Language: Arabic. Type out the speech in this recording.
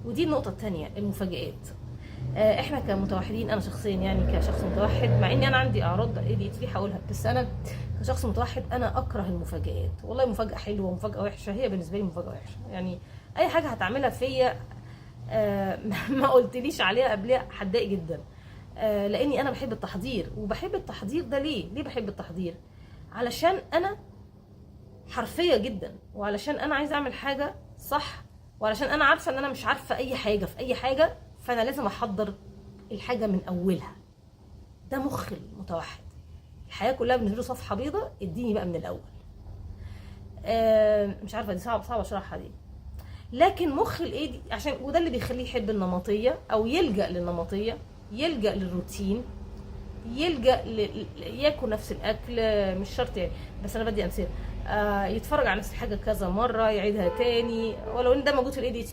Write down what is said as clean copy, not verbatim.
ودي النقطه الثانيه، المفاجآت. احنا كمتوحدين، انا شخصيا يعني كشخص متوحد، مع اني انا عندي اعراض ADHD هقولها، بس انا كشخص متوحد انا اكره المفاجآت. والله مفاجاه حلوه ومفاجاه وحشه، هي بالنسبه لي مفاجاه وحشه. يعني اي حاجه هتعملها فيا ما قلتليش عليها قبلها هتضايق جدا. لاني انا بحب التحضير، وبحب التحضير ده ليه بحب التحضير؟ علشان انا حرفيه جدا، وعلشان انا عايزه اعمل حاجه صح، وعلشان انا عارفه ان انا مش عارفه اي حاجه في اي حاجه، فانا لازم احضر الحاجه من اولها. ده مخ المتوحد، الحياه كلها بالنسبه له صفحه بيضاء، اديني بقى من الاول. مش عارفه، دي صعب اشرحها دي. لكن مخ الايدي عشان، وده اللي بيخليه يحب النمطيه او يلجا للنمطيه، يلجا للروتين، يلجا ياكل نفس الاكل. مش شرط يعني، بس انا بدي امثله. يتفرج على نفس الحاجه كذا مره، يعيدها تاني، ولو ان ده موجود في ADHD